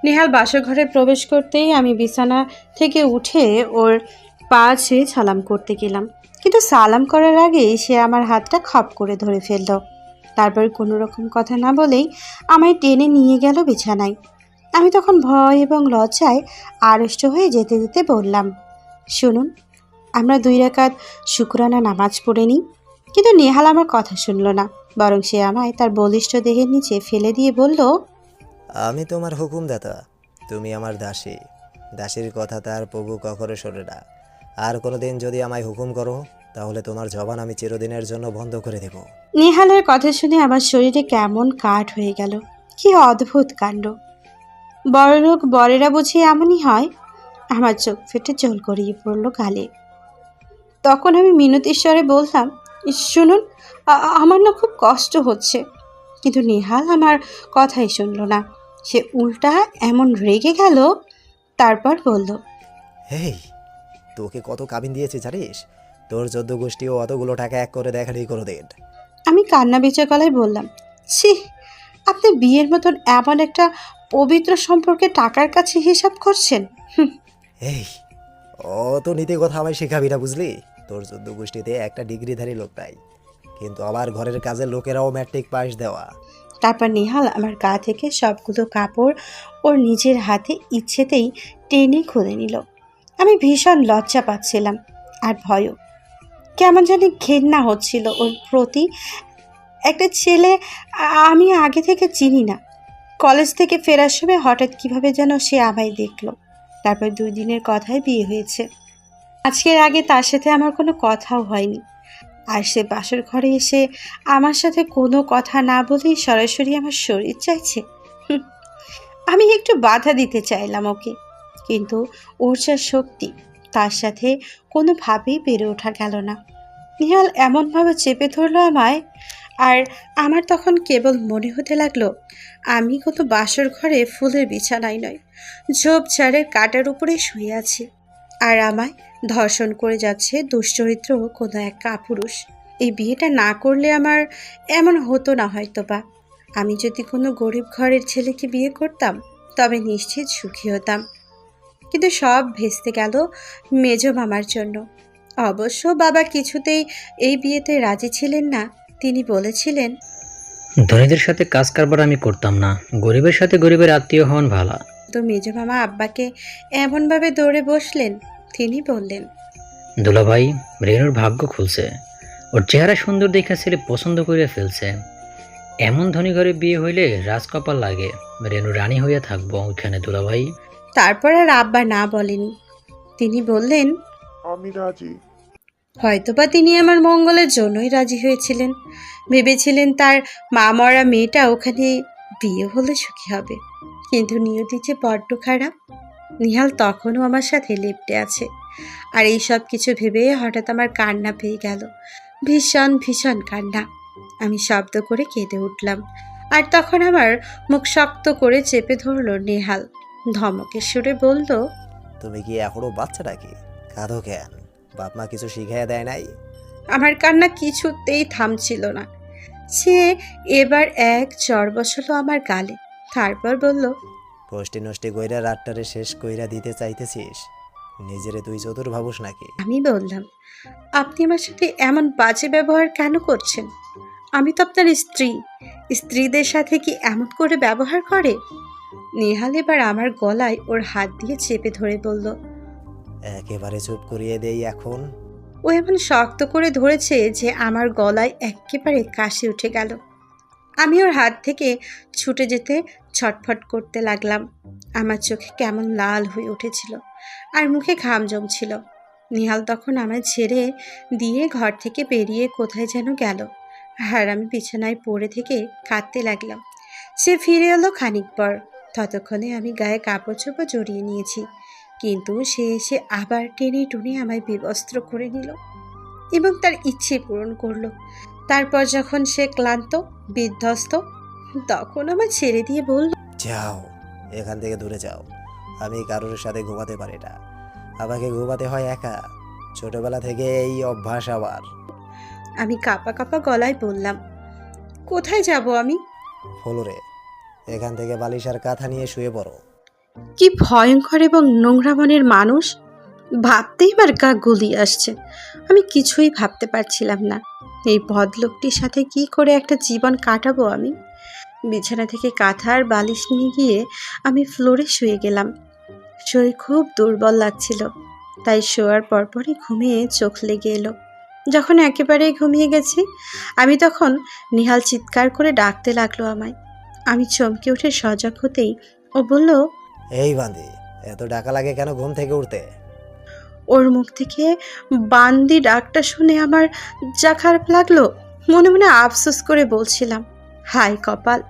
নেহাল বাসর ঘরে প্রবেশ করতেই আমি বিছানা থেকে উঠে ওর পা ছুঁয়ে সালাম করতে গেলাম, কিন্তু সালাম করার আগেই সে আমার হাতটা খপ করে ধরে ফেলল। তারপর কোনো রকম কথা না বলেই আমায় টেনে নিয়ে গেল বিছানায়। আমি তখন ভয় এবং লজ্জায় আড়ষ্ট হয়ে যেতে যেতে বললাম, শুনুন, আমরা 2 রাকাত শুকরানা নামাজ পড়ে নিই। কিন্তু নেহাল আমার কথা শুনল না, বরং সে আমায় তার বলিষ্ঠ দেহের নিচে ফেলে দিয়ে বলল, আমি তোমার হুকুমদাতা, তুমি আমার দাসী। দাসীর কথা তার প্রভু কখনো শোনে না। আর কোনোদিন যদি আমায় হুকুম করো, তাহলে তোমার জবান আমি চিরদিনের জন্য বন্ধ করে দেব। নেহালের কথা শুনে আমার শরীরে কেমন কাঠ হয়ে গেল। কি অদ্ভুত কাণ্ড! বড়লোক বরেরা বুঝি এমনই হয়? আমার চোখ ফেটে জল গড়িয়ে পড়ল গালে। তখন আমি মিনতি স্বরে বললাম, শুনুন, আমার না খুব কষ্ট হচ্ছে। কিন্তু নেহাল আমার কথাই শুনল না। সে উল্টা এমন রেগে গেল। তারপর বলল, হেই, তোকে কত কাবিন দিয়েছে জানিস? তোর 14 গোষ্ঠীও অতগুলো টাকা এক করে দেখানি কোনো দিন। আমি কান্না বেচা গলায় বললাম, ছি, আপনি বিয়ের মতন এমন একটা পবিত্র সম্পর্কে টাকার কাছে হিসাব করছেন? এই, অত নীতি কথা আমায় শেখাবি না, বুঝলি? তোর 14 গোষ্ঠীতে একটা ডিগ্রিধারী লোক নাই, কিন্তু আমার ঘরের কাজের লোকেরাও ম্যাট্রিক পাস দেওয়া। তারপর নেহাল আমার গা থেকে সবগুলো কাপড় ওর নিজের হাতে ইচ্ছেতেই টেনে খুলে নিল। আমি ভীষণ লজ্জা পাচ্ছিলাম আর ভয়ও। কেমন জানি ঘেন্না হচ্ছিল ওর প্রতি। একটা ছেলে আমি আগে থেকে চিনি না, কলেজ থেকে ফেরার সময় হঠাৎ কিভাবে যেন সে আমায় দেখলো। তারপর 2 দিনের কথায় বিয়ে হয়েছে। আজকের আগে তার সাথে আমার কোনো কথাও হয়নি। আর সে বাসর ঘরে এসে আমার সাথে কোনো কথা না বলেই সরাসরি আমার শরীর চাইছে। হুম, আমি একটু বাধা দিতে চাইলাম ওকে, কিন্তু ওর যা শক্তি, তার সাথে কোনোভাবেই পেরে ওঠা গেল না। নিহাল এমনভাবে চেপে ধরলো আমায়, আর আমার তখন কেবল মনে হতে লাগলো আমি কোনো বাসর ঘরে ফুলের বিছানায় নয়, ঝোপঝাড়ের কাটার উপরে শুয়ে আছি। আর আমায় ধর্ষণ করে যাচ্ছে দুশ্চরিত্র কোনো এক কাপুরুষ। এই বিয়েটা না করলে আমার এমন হতো না হয়তো বা। আমি যদি কোনো গরিব ঘরের ছেলেকে বিয়ে করতাম, তবে নিশ্চিত সুখী হতাম। কিন্তু সব ভেস্তে গেল মেজো মামার জন্য। অবশ্য বাবা কিছুতেই এই বিয়েতে রাজি ছিলেন না। তিনি বলেছিলেন, ধনীদের সাথে কাজ কারবার আমি করতাম না, গরিবের সাথে গরিবের আত্মীয় হন ভালা। তো মেজো মামা আব্বাকে এমনভাবে দৌড়ে বসলেন। তিনি বললেন, দুলাভাই, রেনুর ভাগ্য খুলছে। ওর চেহারা সুন্দর দেখা ছেলে পছন্দ করে ফেলছে। এমন ধনী ঘরে বিয়ে হইলে রাজকপাল লাগে। রেনু রানী হইয়া থাকবো ওইখানে দুলাভাই। তারপর আর আব্বা না বলেনি। তিনি বললেন, আমি রাজি। হয়তোবা তিনি আমার মঙ্গলের জন্যই রাজি হয়েছিলেন। ভেবেছিলেন তার মা মরা মেয়েটা ওখানে বিয়ে হলে সুখী হবে। কিন্তু নিয়তি যে বড্ড খারাপ। নিহাল তখনও আমার সাথে লেপ্টে আছে। আর এই সব কিছু ভেবে হঠাৎ আমার কান্না পেয়ে গেল। ভীষণ ভীষণ কান্না। আমি শব্দ করে কেঁদে উঠলাম। আর তখন আমার মুখ শক্ত করে চেপে ধরল নেহাল। ধমকের সুরে বলল, তুমি কি এখনো বাচ্চা নাকি? কাঁদো কেন? বাপ মা কিছু শিখাইয়া দেয় নাই? আমার কান্না কিছুতেই থামছিল না। সে এবার এক চড় বসালো আমার গালে। তারপর বলল, কষ্টি নষ্টি কইরা রাতটারে শেষ কইরা দিতে চাইতেছিস? নিজেরে তুই চতুর ভাবুস নাকি? আমি বললাম, আপনি আমার সাথে এমন বাজে ব্যবহার কেন করছেন? আমি তো আপনার স্ত্রী। স্ত্রীদের সাথে কি এমন করে ব্যবহার করে? নেহাল এবার আমার গলায় ওর হাত দিয়ে চেপে ধরে বলল, একেবারে চুপ করিয়ে দেই এখন। ও এমন শক্ত করে ধরেছে যে আমার গলায় একেবারে কাশি উঠে গেল। আমি ওর হাত থেকে ছুটে যেতে ছটফট করতে লাগলাম। আমার চোখে কেমন লাল হয়ে উঠেছিল আর মুখে ঘাম জমছিল। নিহাল তখন আমায় ছেড়ে দিয়ে ঘর থেকে বেরিয়ে কোথায় যেন গেল। আর আমি বিছানায় পড়ে থেকে কাঁদতে লাগলাম। সে ফিরে এলো খানিক পর। ততক্ষণে আমি গায়ে কাপড় চোপড় জড়িয়ে নিয়েছি, কিন্তু সে এসে আবার টেনে টুনে আমায় বিবস্ত্র করে নিল এবং তার ইচ্ছে পূরণ করলো। তারপর যখন সে ক্লান্ত বিধ্বস্ত, তখন আমার ছেড়ে দিয়ে বলল, যাও, এখান থেকে দূরে যাও। আমি কারোর সাথে ঘুমাতে পারি না। আমাকে ঘুমাতে হয় একা। ছোটবেলা থেকে এই অভ্যাস আমার। আমি কাঁপা কাঁপা গলায় বললাম, কোথায় যাব আমি? ফ্লোরে। এখান থেকে বালিশ আর কাঁথা নিয়ে শুয়ে পড়ো। কি ভয়ঙ্কর এবং নোংরা মনের মানুষ! ভাবতেই আমার গা গুলিয়ে আসছে। আমি কিছুই ভাবতে পারছিলাম না। এই ভদ্রলোকটির সাথে কি করে একটা জীবন কাটাবো আমি। বিছানা থেকে কাঁথা আর বালিশ নিয়ে গিয়ে আমি ফ্লোরে শুয়ে গেলাম। শরীর খুব দুর্বল লাগছিল, তাই শোয়ার পরপরই ঘুমিয়ে চোখ লেগে এলো। যখন একেবারেই ঘুমিয়ে গেছি, আমি তখন নিহাল চিৎকার করে ডাকতে লাগলো আমায়। আমি চমকে উঠে সজাগ হতেই ও বলল, এই বান্দি, এত ডাকা লাগে কেন ঘুম থেকে উঠতে? ওর মুখ থেকে বান্দি ডাকটা শুনে আমার যা খারাপ লাগলো, মনে মনে আফসোস করে বলছিলাম, হায় কপাল।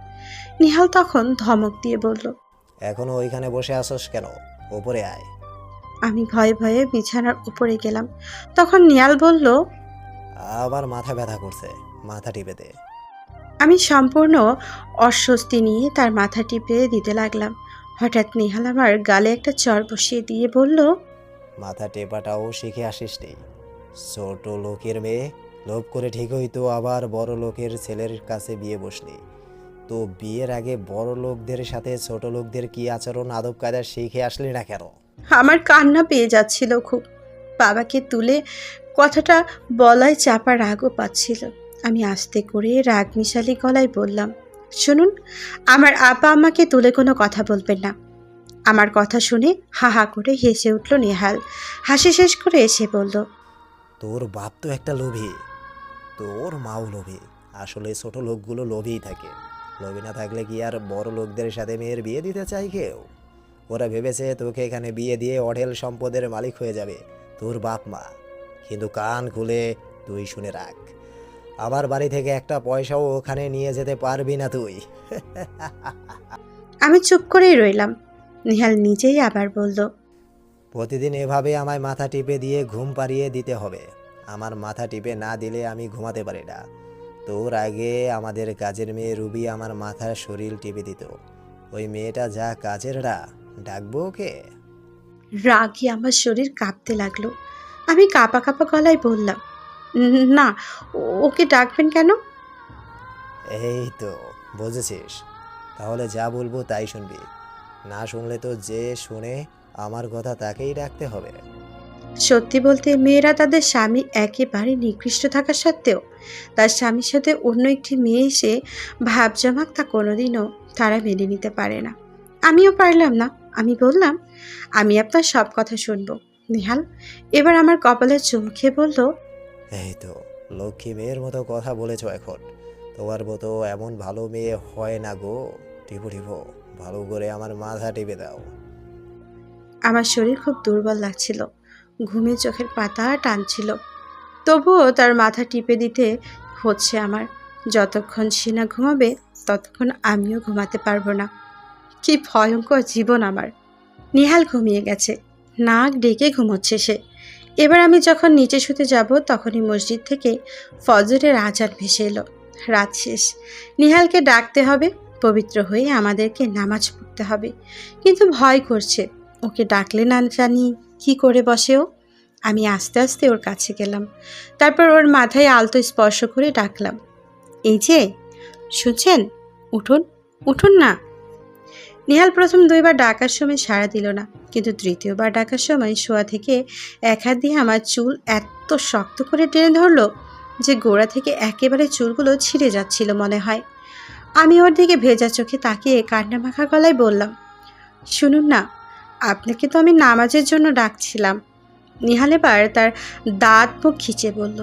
নিহাল তখন ধমক দিয়ে বলল, এখনো ওইখানে বসে আসোস কেন? ওপরে আয়। আমি ভয়ে ভয়ে বিছানার উপরে গেলাম। তখন নিহাল বলল, আবার মাথা ব্যথা করছে, মাথা টিপে দে। আমি সম্পূর্ণ অস্বস্তি নিয়ে তার মাথা টিপে দিতে লাগলাম। হঠাৎ নিহাল আমার গালে একটা চড় বসিয়ে দিয়ে বলল, মাথা টেপাটাও শিখে আসিস নি? ছোট লোকের মেয়ে, লোভ করে ঠিকই তো আবার বড় লোকের ছেলের কাছে বিয়ে বসলি। তো বিয়ের আগে বড় লোকদের সাথে ছোট লোকদের কি আচরণ আদব কায়দা শিখে আসলি না কেন? আমার কান্না পেয়ে যাচ্ছিল খুব। বাবাকে তুলে কথাটা বলায় চাপা রাগও পাচ্ছিল। আমি আস্তে করে রাগ মিশালি গলায় বললাম, শুনুন, আমার আপা আমাকে তুলে কোনো কথা বলবেন না। আমার কথা শুনে হা হা করে হেসে উঠল নেহাল। হাসি শেষ করে এসে বলল, তোর বাপ তো একটা লোভী, তোর মাও লোভী। আসলে ছোট লোকগুলো লোভীই থাকে। লোভী না থাকলে কি আর বড় লোকদের সাথে মেয়ের বিয়ে দিতে চাই কেউ? ওরা ভেবেছে তোকে এখানে বিয়ে দিয়ে অঢেল সম্পদের মালিক হয়ে যাবে তোর বাপ মা। কিন্তু কান খুলে তুই শুনে রাখ, আমার বাড়ি থেকে একটা পয়সাও ওখানে নিয়ে যেতে পারবি না তুই। আমি চুপ করেই রইলাম। নিহাল নিজেই আবার বলল, প্রতিদিন এভাবে আমায় মাথা টিপে দিয়ে ঘুম পাড়িয়ে দিতে হবে। আমার মাথা টিপে না দিলে আমি ঘুমাতে পারি না। তোর আগে আমাদের কাজের মেয়ে রুবি আমার মাথার শরীর টিপে দিত। ওই মেয়েটা যা কাজের ডাকবো ওকে? রাগে আমার শরীর কাঁপতে লাগলো। আমি কাঁপা কাঁপা গলায় বললাম, না, ওকে ডাকবেন কেন?" এই তো বুঝেছিস, তাহলে যা বলবো তাই শুনবি। না শুনলে তো যে শুনে আমার কথা তাকেই ডাকতে হবে। সত্যি বলতে মেয়েরা তাদের স্বামী একেবারে নিকৃষ্ট থাকা সত্ত্বেও তার স্বামীর সাথে অন্য একটি মেয়ে এসে ভাব জমাক তা কোনোদিনও তারা মেনে নিতে পারে না। আমিও পারলাম না। আমি বললাম, আমি আপনার সব কথা শুনবো। নিহাল এবার আমার কপালে চুমু খেয়ে বলল, এই তো লক্ষ্মী মেয়ের মতো কথা বলেছ এখন। তোমার মতো এমন ভালো মেয়ে হয় না গো। টিপো টিপো, ভালো করে আমার মাথা টিপে দাও। আমার শরীর খুব দুর্বল লাগছিল, ঘুমে চোখের পাতা টানছিল, তবুও তার মাথা টিপে দিতে হচ্ছে আমার। যতক্ষণ সে না ঘুমাবে ততক্ষণ আমিও ঘুমাতে পারবো না। কি ভয়ঙ্কর জীবন আমার। নিহাল ঘুমিয়ে গেছে, নাক ডেকে ঘুমোচ্ছে সে। এবার আমি যখন নিচে শুতে যাব তখনই মসজিদ থেকে ফজরের আজান ভেসে এলো। রাত শেষ, নিহালকে ডাকতে হবে, পবিত্র হয়ে আমাদেরকে নামাজ পড়তে হবে। কিন্তু ভয় করছে, ওকে ডাকলে না জানি কি করে বসে ও। আমি আস্তে আস্তে ওর কাছে গেলাম, তারপর ওর মাথায় আলতো স্পর্শ করে ডাকলাম, এই যে শুনছেন, উঠুন, উঠুন না। নিহাল প্রথম দুইবার ডাকার সময় সাড়া দিল না, কিন্তু তৃতীয়বার ডাকার সময় শোয়া থেকে এক হাত দিয়ে আমার চুল এত শক্ত করে টেনে ধরলো যে গোড়া থেকে একেবারে চুলগুলো ছিঁড়ে যাচ্ছিল মনে হয়। আমি ওর দিকে ভেজা চোখে তাকিয়ে কান্না মাখা গলায় বললাম, শুনুন না, আপনাকে তো আমি নামাজের জন্য ডাকছিলাম। নিহাল এবার তার দাঁত মুখ খিচে বলল,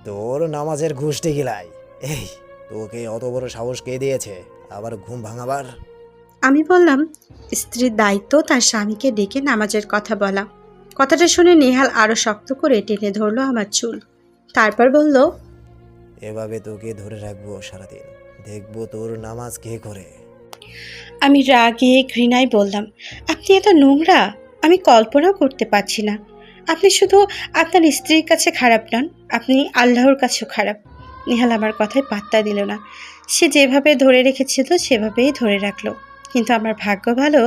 তোর নামাজের ঘুষটি গিলাই। এই, তোকে অত বড় সাহস কে দিয়েছে আবার ঘুম ভাঙাবার? আমি বললাম, স্ত্রীর দায়িত্ব তার স্বামীকে ডেকে নামাজের কথা বলা। কথাটা শুনে নেহাল আরো শক্ত করে টেনে ধরলো আমার চুল, তারপর বলল, এভাবে তোকে ধরে রাখবো সারাদিন, দেখবো তোর নামাজ কে করে। আমি রাগে ঘৃণায় বললাম, আপনি এত নোংরা আমি কল্পনাও করতে পারছি না। আপনি শুধু আপনার স্ত্রীর কাছে খারাপ নন, আপনি আল্লাহর কাছেও খারাপ। নেহাল আমার কথায় পাত্তা দিল না। সে যেভাবে ধরে রেখেছিল সেভাবেই ধরে রাখলো। কিন্তু আমার ভাগ্য ভালো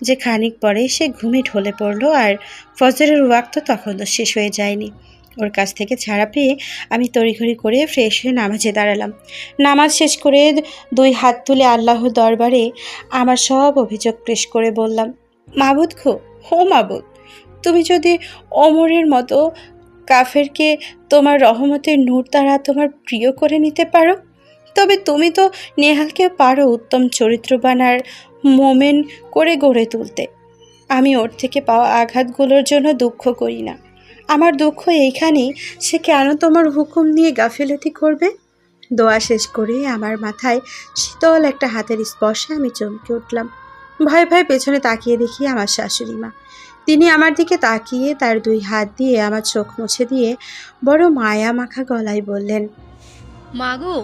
যে খানিক পরে সে ঘুমে ঢলে পড়লো আর ফজরের ওয়াক্ত তখনও শেষ হয়ে যায়নি। ওর কাছ থেকে ছাড়া পেয়ে আমি তড়িঘড়ি করে ফ্রেশ হয়ে নামাজে দাঁড়ালাম। নামাজ শেষ করে দুই হাত তুলে আল্লাহর দরবারে আমার সব অভিযোগ পেশ করে বললাম, মাবুদ গো, ও মাবুদ, তুমি যদি ওমরের মতো কাফেরকে তোমার রহমতের নূর দ্বারা তোমার প্রিয় করে নিতে পারো, তবে তুমি তো নেহালকে পারো উত্তম চরিত্রবান আর মোমেন করে গড়ে তুলতে। আমি ওর থেকে পাওয়া আঘাতগুলোর জন্য দুঃখ করি না। আমার দুঃখ এইখানেই, সে কেন তোমার হুকুম নিয়ে গাফিলতি করবে। দোয়া শেষ করে আমার মাথায় শীতল একটা হাতের স্পর্শে আমি চমকে উঠলাম। ভয়ে ভয়ে পেছনে তাকিয়ে দেখি আমার শাশুড়ি মা। তিনি আমার দিকে তাকিয়ে তার 2 হাত দিয়ে আমার চোখ মুছে দিয়ে বড় মায়া মাখা গলায় বললেন, মাগো,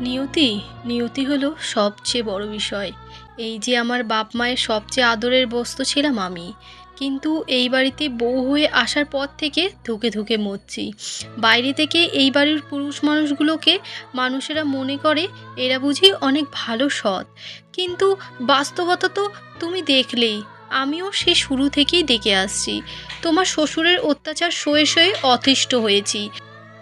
নিয়তি নিয়তি হলো সবচেয়ে বড় বিষয়। এই যে আমার বাপ মায়ের সবচেয়ে আদরের বস্তু ছিলাম আমি, কিন্তু এই বাড়িতে বউ হয়ে আসার পর থেকে ধুকে ধুকে মরছি। বাইরে থেকে এই বাড়ির পুরুষ মানুষগুলোকে মানুষেরা মনে করে এরা বুঝি অনেক ভালো সৎ, কিন্তু বাস্তবতা তো তুমি দেখলেই। আমিও সে শুরু থেকেই দেখে আসছি, তোমার শ্বশুরের অত্যাচার সয়ে সয়ে অতিষ্ঠ হয়েছি।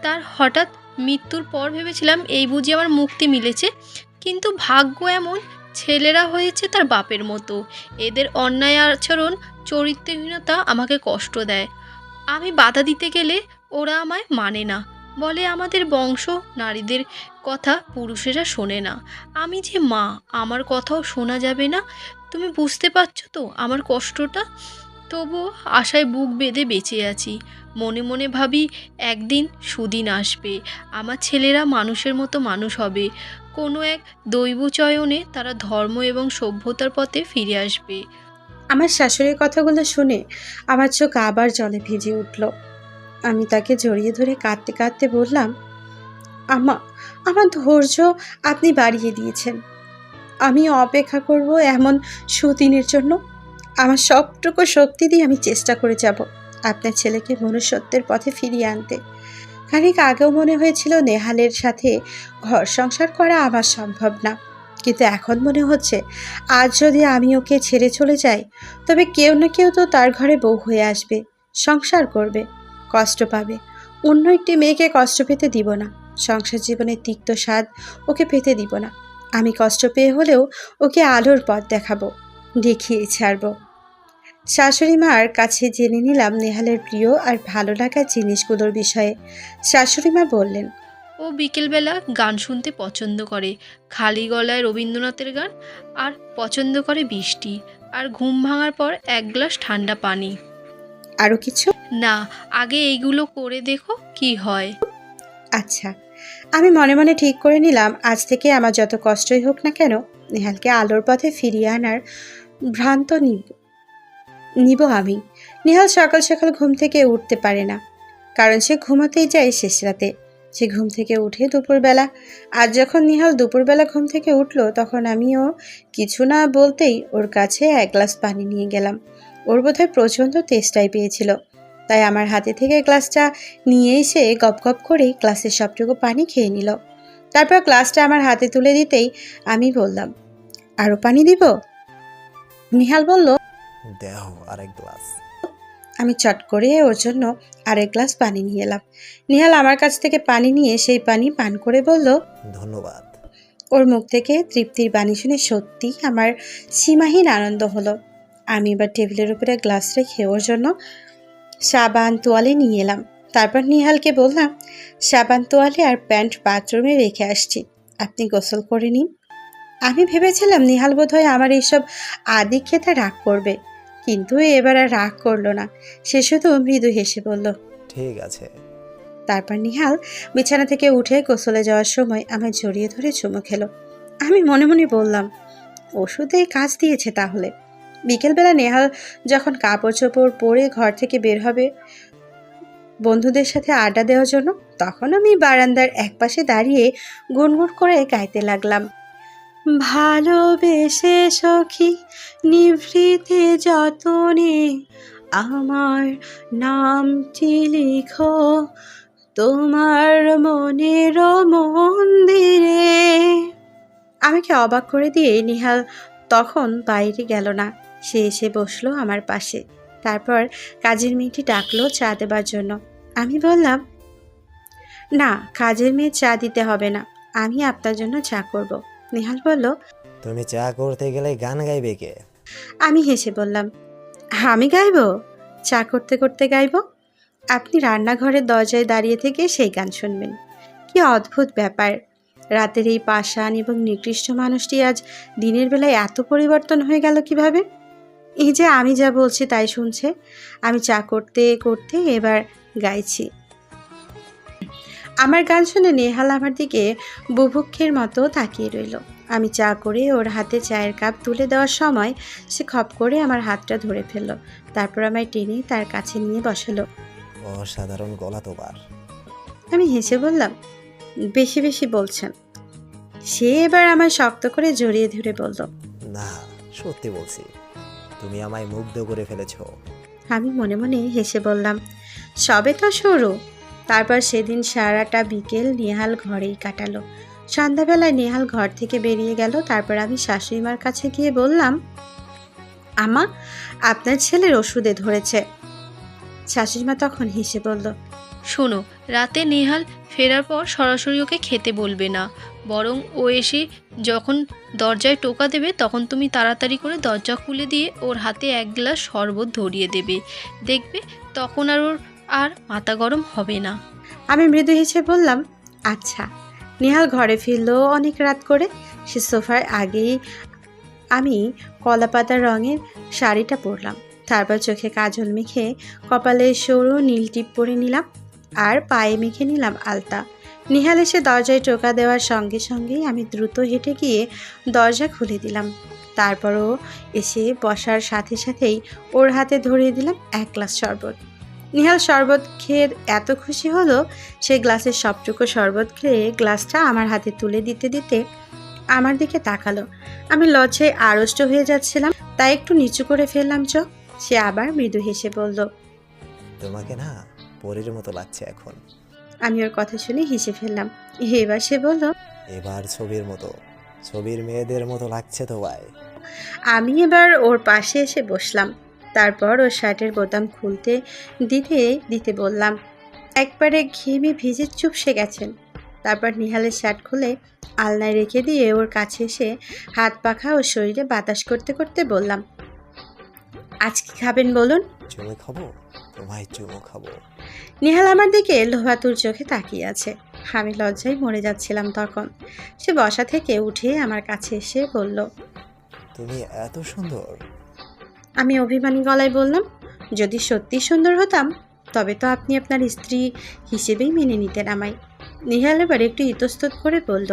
তার হঠাৎ মৃত্যুর পর ভেবেছিলাম এই বুঝি আমার মুক্তি মিলেছে, কিন্তু ভাগ্য এমন, ছেলেরা হয়েছে তার বাপের মতো। এদের অন্যায় আচরণ, চরিত্রহীনতা আমাকে কষ্ট দেয়। আমি বাধা দিতে গেলে ওরা আমায় মানে না, বলে আমাদের বংশ নারীদের কথা পুরুষেরা শোনে না। আমি যে মা, আমার কথাও শোনা যাবে না। তুমি বুঝতে পারছো তো আমার কষ্টটা? তবুও আশায় বুক বেঁধে বেঁচে আছি। মনে মনে ভাবি একদিন সুদিন আসবে, আমার ছেলেরা মানুষের মতো মানুষ হবে। কোনো এক দৈব চয়নে তারা ধর্ম এবং সভ্যতার পথে ফিরে আসবে। আমার শাশুড়ির কথাগুলো শুনে আমার চোখ আবার জলে ভিজে উঠল। আমি তাকে জড়িয়ে ধরে কাঁদতে কাঁদতে বললাম, আমা, আমার ধৈর্য আপনি বাড়িয়ে দিয়েছেন। আমি অপেক্ষা করব এমন সুদিনের জন্য। আমার সবটুকু শক্তি দিয়ে আমি চেষ্টা করে যাব আপনার ছেলেকে মনুষ্যত্বের পথে ফিরিয়ে আনতে। খানিক আগেও মনে হয়েছিল নেহালের সাথে ঘর সংসার করা আমার সম্ভব না, কিন্তু এখন মনে হচ্ছে আজ যদি আমি ওকে ছেড়ে চলে যাই, তবে কেউ না কেউ তো তার ঘরে বউ হয়ে আসবে, সংসার করবে, কষ্ট পাবে। অন্য একটি মেয়েকে কষ্ট পেতে দিব না। সংসার জীবনের তিক্ত স্বাদ ওকে পেতে দিব না। আমি কষ্ট পেয়ে হলেও ওকে আলোর পথ দেখাবো, দেখিয়ে ছাড়বো। শাশুড়ি মার কাছে জেনে নিলাম নেহালের প্রিয় আর ভালো লাগার জিনিসগুলোর বিষয়ে। শাশুড়ি মা বললেন, ও বিকেলবেলা গান শুনতে পছন্দ করে, খালি গলায় রবীন্দ্রনাথের গান, আর পছন্দ করে বৃষ্টি, আর ঘুম ভাঙার পর 1 গ্লাস ঠান্ডা পানি। আরও কিছু? না, আগে এইগুলো করে দেখো কি হয়। আচ্ছা। আমি মনে মনে ঠিক করে নিলাম আজ থেকে আমার যত কষ্টই হোক না কেন, নেহালকে আলোর পথে ফিরিয়ে আনার ভ্রান্ত নিব আমি। নেহাল সকাল সকাল ঘুম থেকে উঠতে পারে না, কারণ সে ঘুমাতেই যায় শেষ রাতে। সে ঘুম থেকে উঠে দুপুরবেলা। আজ যখন নিহাল দুপুরবেলা ঘুম থেকে উঠল, তখন আমিও কিছু না বলতেই ওর কাছে 1 গ্লাস পানি নিয়ে গেলাম। ওর বোধহয় প্রচণ্ড তেষ্টাই পেয়েছিল, তাই আমার হাতে থেকে গ্লাসটা নিয়ে এসে গপ গপ করেই গ্লাসের সবটুকু পানি খেয়ে নিল। তারপর গ্লাসটা আমার হাতে তুলে দিতেই আমি বললাম, আরও পানি দিব? নিহাল বলল, দেহ আরেক গ্লাস। আমি চট করে ওর জন্য আরেক গ্লাস পানি নিয়ে এলাম। নিহাল আমার কাছ থেকে পানি নিয়ে সেই পানি পান করে বলল, ধন্যবাদ। ওর মুখ থেকে তৃপ্তির বাণী শুনে সত্যি আমার সীমাহীন আনন্দ হলো। আমি এবার টেবিলের উপরে গ্লাস রেখে ওর জন্য সাবান তোয়ালে নিয়ে এলাম। তারপর নিহালকে বললাম, সাবান তোয়ালে আর প্যান্ট বাথরুমে রেখে আসছি, আপনি গোসল করে নিন। আমি ভেবেছিলাম নিহাল বোধহয় আমার এইসব আদি খেতে রাগ করবে, কিন্তু এবার আর রাগ করলো না। সে শুধু মৃদু হেসে বলল, ঠিক আছে। তারপর নিহাল বিছানা থেকে উঠে গোসলে যাওয়ার সময় আমায় জড়িয়ে ধরে চুমু খেলো। আমি মনে মনে বললাম, ওষুধেই কাজ দিয়েছে তাহলে। বিকেলবেলা নেহাল যখন কাপড় চোপড় পরে ঘর থেকে বের হবে বন্ধুদের সাথে আড্ডা দেওয়ার জন্য, তখন আমি বারান্দার একপাশে দাঁড়িয়ে গুনগুন করে গাইতে লাগলাম, ভালোবেসে সখী নিভৃতে যতনে আমার নামটি লিখো তোমার মনের মন্দিরে। আমাকে অবাক করে দিয়ে নিহাল তখন বাইরে গেল না, সে এসে বসলো আমার পাশে। তারপর কাজের মেয়েটি ডাকলো চা দেবার জন্য। আমি বললাম, না, কাজের মেয়ে চা দিতে হবে না, আমি আপনার জন্য চা করব। নিহাল বলল, তুমি চা করতে গেলে গান গাইবে কে? আমি হেসে বললাম, আমি গাইবো? চা করতে করতে গাইবো? আপনি রান্নাঘরের দরজায় দাঁড়িয়ে থেকে সেই গান শুনবেন। কি অদ্ভুত ব্যাপার! রাতের এই পাষাণ এবং নিকৃষ্ট মানুষটি আজ দিনের বেলায় এত পরিবর্তন হয়ে গেল কিভাবে? এই যে আমি যা বলছি তাই শুনছে। আমি চা করতে করতে এবার গাইছি। আমার গান শুনে নেহাল আমার দিকে বুভুক্ষের মতো তাকিয়ে রইল। আমি চা করে ওর হাতে চায়ের কাপ তুলে দেওয়ার সময় সে খপ করে আমার হাতটা ধরে ফেলল। তারপর আমায় টেনে তার কাছে নিয়ে বসালো। অসাধারণ গলা তোমার। আমি হেসে বললাম, বেশি বেশি বলছেন। সে এবার আমায় শক্ত করে জড়িয়ে ধরে বলল, না, সত্যি বলছি, তুমি আমায় মুগ্ধ করে ফেলেছো। আমি মনে মনে হেসে বললাম, সবে তো শুরু। তারপর সেদিন সারাটা বিকেল নেহাল ঘরেই কাটালো। সন্ধ্যাবেলায় নেহাল ঘর থেকে বেরিয়ে গেল। তারপর আমি শাশুড়িমার কাছে গিয়ে বললাম, আমা, আপনার ছেলের ওষুধে ধরেছে। শাশুড়িমা তখন হেসে বলল, শোনো, রাতে নেহাল ফেরার পর সরাসরি ওকে খেতে বলবে না, বরং ও এসে যখন দরজায় টোকা দেবে তখন তুমি তাড়াতাড়ি করে দরজা খুলে দিয়ে ওর হাতে এক গ্লাস শরবত ধরিয়ে দেবে। দেখবে তখন আর মাথা গরম হবে না। আমি মৃদু হেসে বললাম, আচ্ছা। নেহাল ঘরে ফিরল অনেক রাত করে। সে সোফার আগেই আমি কলাপাতা রঙের শাড়িটা পরলাম। তারপর চোখে কাজল মেখে কপালে সরু নীল টিপ পরে নিলাম আর পায়ে মেখে নিলাম আলতা। নেহাল এসে দরজায় টোকা দেওয়ার সঙ্গে সঙ্গেই আমি দ্রুত হেঁটে গিয়ে দরজা খুলে দিলাম। তারপরও এসে বসার সাথে সাথেই ওর হাতে ধরিয়ে দিলাম এক গ্লাস শরবত। নেহাল শরবত খেয়ে এত খুশি হলো, সে গ্লাসের সবটুকু শরবত খেয়ে গ্লাসটা আমার হাতে তুলে দিতে দিতে আমার দিকে তাকালো। আমি লজ্জায় আড়ষ্ট হয়ে যাচ্ছিলাম, তাই একটু নিচু করে ফেললাম চোখ। সে আবার মৃদু হেসে বলল, তোমাকে না পরীর মতো লাগছে এখন। আমি ওর কথা শুনে হেসে ফেললাম। এবার সে বলল, এবার ছবির মতো, ছবির মেয়েদের মতো লাগছে তোমায়। আমি এবার ওর পাশে এসে বসলাম। তারপর ওর শার্টের বোতাম খুলতে দিতে দিতে বললাম, একবারে ঘেমে ভিজে চুপসে গেছেন। তারপর নেহালের শার্ট খুলে আলনায় রেখে দিয়ে ওর কাছে এসে হাত পাখা ও শরীরে বাতাস করতে করতে বললাম, আজ কি খাবেন বলুন? চুমু খাবো, তোমায় চুমু খাবো। নেহাল আমার দিকে লোহাতুর চোখে তাকিয়ে আছে। আমি লজ্জায় মরে যাচ্ছিলাম তখন। সে বসা থেকে উঠে আমার কাছে এসে বলল, তুমি এত সুন্দর। আমি অভিমানী গলায় বললাম, যদি সত্যি সুন্দর হতাম তবে তো আপনি আপনার স্ত্রী হিসেবেই মেনে নিতেন আমায়। নেহাল এবার একটু ইতস্তত করে বলল,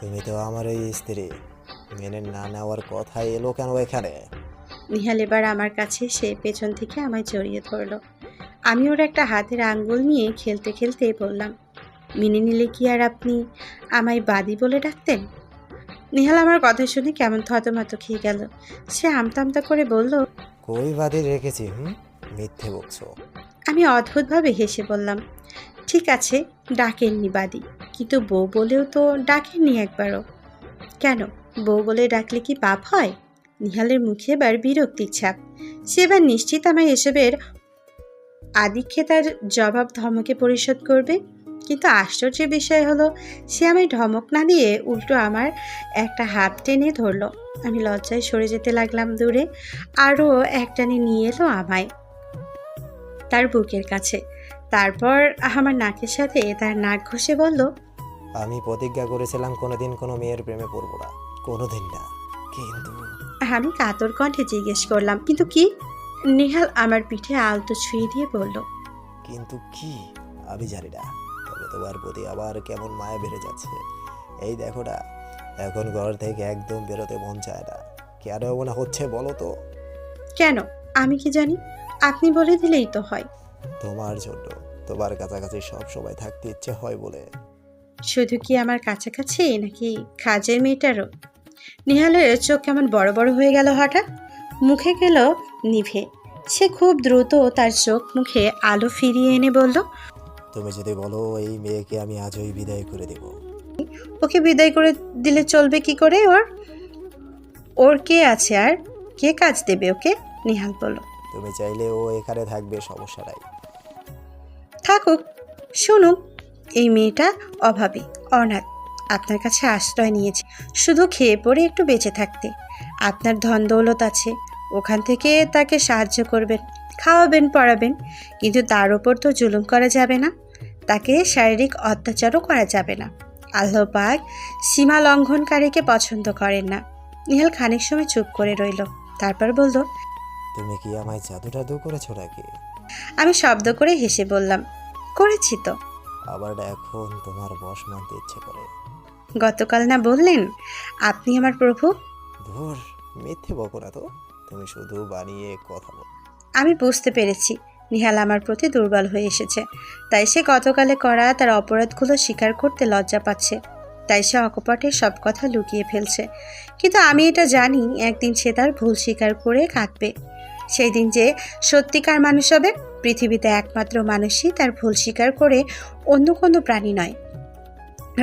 তুমি তো আমার ওই স্ত্রী, মেনে না নেওয়ার কথা এলো কেন এখানে? নেহাল এবার আমার কাছে এসে পেছন থেকে আমায় জড়িয়ে ধরল। আমি ওর একটা হাতের আঙ্গুল নিয়ে খেলতে খেলতে বললাম, মেনে নিলে কি আর আপনি আমায় বাদী বলে ডাকতেন? নেহাল আমার কথা শুনে কেমন থতমত খেয়ে গেল। সে আমতা আমতা করে বলল, কই বাদী রেখেছি? মিথ্যে বকছো। আমি অদ্ভুতভাবে হেসে বললাম, ঠিক আছে, ডাকেননি বাদী, কিন্তু বউ বলেও তো ডাকেননি একবারও। কেন, বউ বলে ডাকলে কি পাপ হয়? নিহালের মুখে এবার বিরক্তির ছাপ। সে এবার নিশ্চিত আমায় এসবের আদিক্ষেতার জবাব ধমকে পরিশোধ করবে। কিন্তু আশ্চর্যের বিষয় হলো, সে আমায় ধমক না দিয়ে উল্টো আমার একটা হাত টেনে ধরলো। আমি লজ্জায় সরে যেতে লাগলাম দূরে। আরও একটানে নিয়ে এলো আমায় তার বুকের কাছে। তারপর আমার নাকের সাথে তার নাক ঘষে বলল, আমি প্রতিজ্ঞা করেছিলাম কোনোদিন কোনো মেয়ের প্রেমে পড়বো না, কোনোদিন না। কিন্তু আমি কাতর কণ্ঠে জিজ্ঞেস করলাম, কিন্তু কি? নেহাল আমার পিঠে আলতো ছুঁয়ে দিয়ে বলল, কিন্তু কি আমি জানি না, তবে তোমার প্রতি আবার কেমন মায়া বেড়ে যাচ্ছে। এই দেখো না, এখন ঘর থেকে একদম বেরোতে মন চায় না। কেন মনে হচ্ছে বলো তো? কেন, আমি কি জানি? আপনি বলে দিলেই তো হয়। তোমার জন্য, তোমার কাছাকাছি সব সময় থাকতে ইচ্ছে হয় বলে। শুধু কি আমার কাছাকাছি, নাকি কাজের মেয়েটারও? নেহালের চোখ কেমন বড় বড় হয়ে গেল হঠাৎ, মুখে গেল নিভে। সে খুব দ্রুত তার চোখ মুখে আলো ফিরিয়ে এনে বলল, তুমি যদি বলো এই মেয়েকে আমি আজই বিদায় করে দেব। ওকে বিদায় করে দিলে চলবে কি করে? ওর কে আছে আর কে কাজ দেবে ওকে? নেহাল বলল, তুমি চাইলে ও এখানে থাকবে, সমস্যা নাই। থাকুক, শুনুক। এই মেয়েটা অভাবী, অনাথ, আপনার কাছে আশ্রয় নিয়েছে শুধু খেয়ে পড়ে একটু বেঁচে থাকতে। আপনার ধন দৌলত আছে, ওখান থেকে তাকে সাহায্য করবেন, খাওয়াবেন, পড়াবেন, কিন্তু তার ওপর তো জুলুম করা যাবে না, তাকে শারীরিক অত্যাচারও করা যাবে না। আল্লাহ পাক সীমা লঙ্ঘনকারীকে পছন্দ করেন না। নিহাল খানিক সময় চুপ করে রইল, তারপর বলল, তুমি কি আমায় জাদু টাদু করেছো নাকি? আমি শব্দ করে হেসে বললাম, করেছি তো। আবার এখন তোমার বশ মানতে ইচ্ছে করে? গতকাল না বললেন আপনি আমার প্রভু? ধুর, মিথ্যে বকো না তো, তুমি শুধু বানিয়ে কথা বলো। আমি বুঝতে পেরেছি নিহাল আমার প্রতি দুর্বল হয়ে এসেছে, তাই সে গতকালে করা তার অপরাধগুলো স্বীকার করতে লজ্জা পাচ্ছে, তাই সে অকপটে সব কথা লুকিয়ে ফেলছে। কিন্তু আমি এটা জানি একদিন সে তার ভুল স্বীকার করে কাঁদবে। সেই দিন যে সত্যিকার মানুষ হবে। পৃথিবীতে একমাত্র মানুষই তার ভুল স্বীকার করে, অন্য কোনো প্রাণী নয়।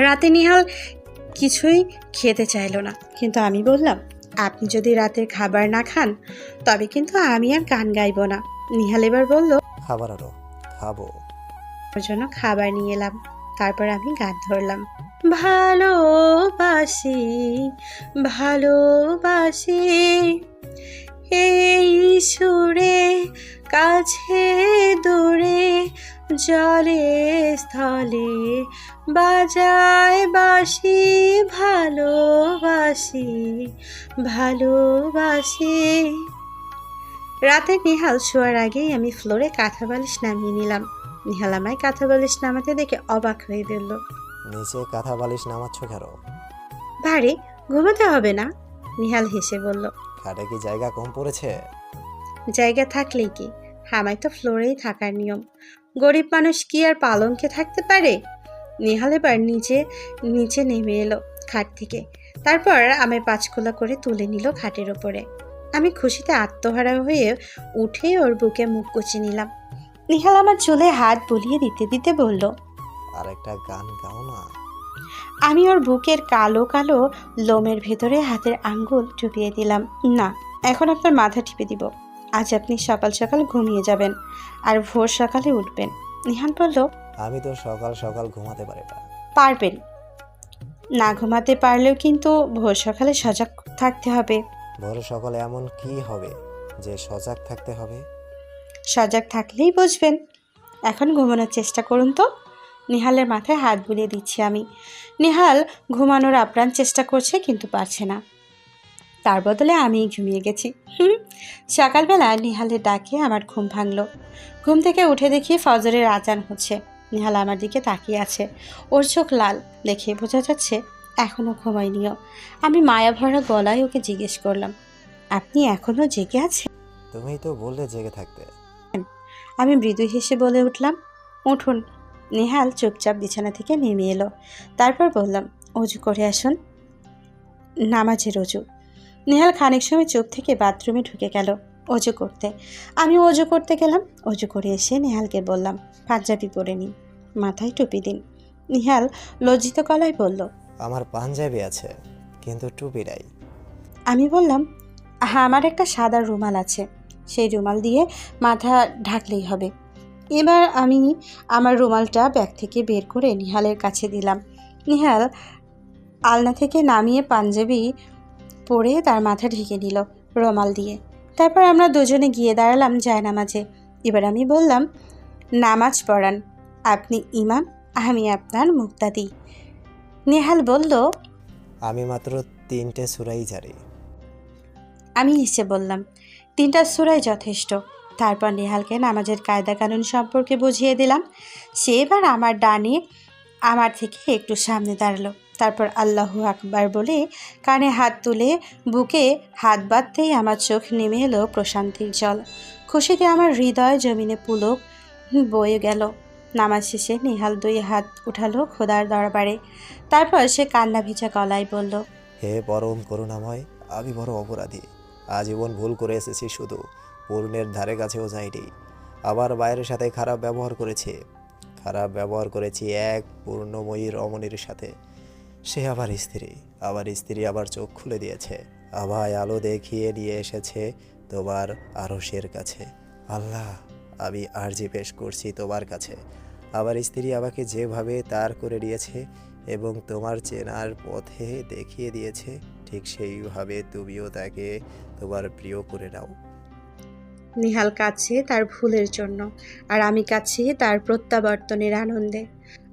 রাতে নিহাল কিছুই খেতে চাইল না, কিন্তু আমি বললাম, আপনি যদি রাতের খাবার না খান তবে কিন্তু আমি আর গান গাইব না। নিহাল এবার বলল, খাবার আরো খাবো। ওর জন্য খাবার নিয়ে এলাম, তারপর আমি গান ধরলাম। ভালোবাসি, ভালোবাসি, এই সুরে, কাছে দূরে, জলে স্থলে বাজায় বাঁশি, ভালোবাসি, ভালোবাসি। রাতে নিহাল শোয়ার আগেই আমি ফ্লোরে কাঁথা বালিশ নামিয়ে নিলাম। নিহাল আমায় কাঁথা বালিশ নামাতে দেখে অবাক হয়ে বলল, নিচে কাঁথা বালিশ নামাচ্ছ কেন? ভারী, ঘুমাতে হবে না? নিহাল হেসে বলল, খাটে কি জায়গা কম পড়েছে? জায়গা থাকলেই কি, আমায় তো ফ্লোরেই থাকার নিয়ম। গরিব মানুষ কি আর পালঙ্কে থাকতে পারে? নিহাল এবার নিচে নিচে নেমে এলো খাট থেকে, তারপর আমায় পাঁচকোলা করে তুলে নিল খাটের ওপরে। আমি খুশিতে আত্মহারা হয়ে উঠে ওর বুকে মুখ কুচি নিলাম। নিহাল আমার চুলে হাত বুলিয়ে দিতে দিতে বলল, আর একটা গান গাও না। আমি ওর বুকের কালো কালো লোমের ভেতরে হাতের আঙ্গুল চুপিয়ে দিলাম। না, এখন আপনার মাথা টিপে দিব। আজ আপনি সকাল সকাল ঘুমিয়ে যাবেন আর ভোর সকালে উঠবেন। নিহাল বলল, আমি তো সকাল সকাল ঘুমাতে পারি না। পারবেন না। ঘুমাতে পারলেও কিন্তু ভোর সকালে সজাগ থাকতে হবে। ভোর সকালে এমন কি হবে যে সজাগ থাকতে হবে? সজাগ থাকলেই বুঝবেন। এখন ঘুমানোর চেষ্টা করুন তো। নিহালের মাথায় হাত বুলিয়ে দিচ্ছি আমি। নিহাল ঘুমানোর আপ্রাণ চেষ্টা করছে, কিন্তু পারছে না। তার বদলে আমিই ঘুমিয়ে গেছি। সকালবেলা নিহালের ডাকে আমার ঘুম ভাঙলো। ঘুম থেকে উঠে দেখি ফজরের আজান হচ্ছে। নিহাল আমার দিকে তাকিয়ে আছে, ওর চোখ লাল, দেখে বোঝা যাচ্ছে এখনো ঘুমায়নিও। আমি মায়া ভরা গলায় ওকে জিজ্ঞেস করলাম, আপনি এখনো জেগে আছেন? তুমিই তো বললে জেগে থাকতে। আমি মৃদু হেসে বলে উঠলাম, উঠুন। নিহাল চুপচাপ বিছানা থেকে নেমে এলো। তারপর বললাম, অজু করে আসুন। নামাজের অজু। নিহাল খানিক সময় চুপ থেকে বাথরুমে ঢুকে গেল অজু করতে। আমি অজু করতে গেলাম। অজু করে এসে নিহালকে বললাম, পাঞ্জাবি পরে নিন, মাথায় টুপি দিন। নিহাল লজ্জিত গলায় বলল, আমার পাঞ্জাবি আছে কিন্তু টুপি নাই। আমি বললাম, হ্যাঁ, আমার একটা সাদা রুমাল আছে, সেই রুমাল দিয়ে মাথা ঢাকলেই হবে। এবার আমি আমার রুমালটা ব্যাগ থেকে বের করে নিহালের কাছে দিলাম। নিহাল আলনা থেকে নামিয়ে পাঞ্জাবি পরে তার মাথা ঢেকে নিল রুমাল দিয়ে। তারপর আমরা দুজনে গিয়ে দাঁড়ালাম জায়নামাজে। এবার আমি বললাম, নামাজ পড়ান, আপনি ইমাম, আমি আপনার মুক্তাদি। নিহাল বলল, আমি মাত্র 3টে সূরাই জানি। আমি হেসে বললাম, 3টা সূরাই যথেষ্ট। তারপর নেহালকে নামাজের কায়দা কানুন সম্পর্কে বুঝিয়ে দিলাম। সে এবার আমার ডানে আমার থেকে একটু সামনে দাঁড়ালো। তারপর আল্লাহু আকবার বলে কানে হাত তুলে বুকে হাত বাঁধতেই আমার চোখ নেমে এলো প্রশান্তির জল। খুশিতে আমার হৃদয় জমিনে পুলক বয়ে গেল। নামাজ শেষে নেহাল 2 হাত উঠালো খোদার দরবারে। তারপর সে কান্না ভিজা গলায় বলল, হে পরম করুণাময়, আমি বড় অপরাধী। আজীবন ভুল করে এসেছি, শুধু পূর্ণের ধারে কাছেও যাইনি। আবার বাইরের সাথে খারাপ ব্যবহার করেছি এক পূর্ণময়ী রমণীর সাথে। সে আবার স্ত্রী আবার চোখ খুলে দিয়েছে, আবার আলো দেখিয়ে নিয়ে এসেছে তোমার আরশের কাছে। আল্লাহ, আমি আরজি পেশ করছি তোমার কাছে। আবার স্ত্রী আমাকে যেভাবে তার করে দিয়েছে এবং তোমার চেনার পথে দেখিয়ে দিয়েছে, ঠিক সেইভাবে তুমিও তাকে তোমার প্রিয় করে নাও। নিহাল কাঁদছে তার ভুলের জন্য, আর আমি কাঁদছি তার প্রত্যাবর্তনের আনন্দে।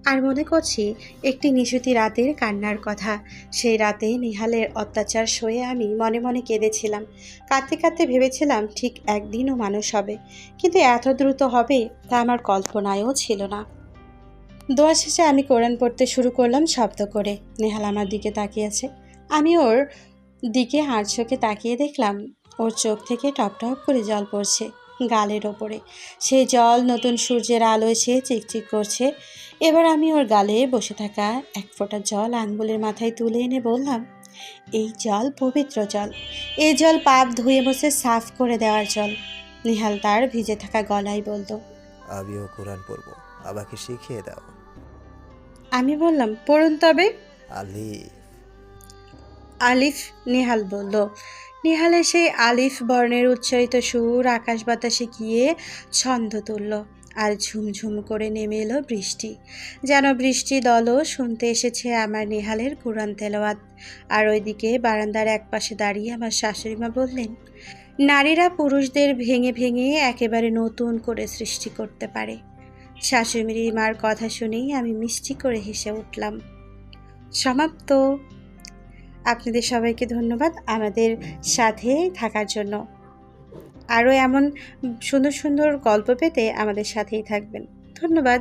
আর মনে করছি একটি নিশুতি রাতের কান্নার কথা। সেই রাতে নিহালের অত্যাচার সয়ে আমি মনে মনে কেঁদেছিলাম। কাঁদতে কাঁদতে ভেবেছিলাম ঠিক একদিনও মানুষ হবে, কিন্তু এত দ্রুত হবে তা আমার কল্পনায়ও ছিল না। দোয়া শেষে আমি কোরআন পড়তে শুরু করলাম শব্দ করে। নেহাল আমার দিকে তাকিয়ে আছে। আমি ওর দিকে আর চোখে তাকিয়ে দেখলাম ওর চোখ থেকে টপ টপ করে জল পড়ছে গালের ওপরে। সেই জল নতুন সূর্যের আলো এসে চিকচিক করছে। এবার আমি ওর গালে বসে থাকা এক ফোঁটা জল আঙ্গুলের মাথায় তুলে এনে বললাম, এই জল পবিত্র জল। এই জল পাপ ধুয়ে মুছে সাফ করে দেওয়ার জল। নিহাল তার ভিজে থাকা গলায় বলল। আমিও কোরআন পড়বো, আমাকে শিখিয়ে দাও। আমি বললাম, পড়ুন তবে। আলিফ। আলিফ, নিহাল বলল। নিহালের সেই আলিফ বর্ণের উচ্চারিত সুর আকাশ বাতাসে গিয়ে ছন্দ তুলল, আর ঝুমঝুম করে নেমে এলো বৃষ্টি। যেন বৃষ্টি দলও শুনতে এসেছে আমার নিহালের কুরআন তেলাওয়াত। আর ওইদিকে বারান্দার একপাশে দাঁড়িয়ে আমার শাশুড়িমা বললেন, নারীরা পুরুষদের ভেঙে ভেঙে একেবারে নতুন করে সৃষ্টি করতে পারে। শাশুড়ি মার কথা শুনেই আমি মিষ্টি করে হেসে উঠলাম। সমাপ্ত। আপনাদের সবাইকে ধন্যবাদ আমাদের সাথে থাকার জন্য। আরও এমন সুন্দর সুন্দর গল্প পেতে আমাদের সাথেই থাকবেন। ধন্যবাদ।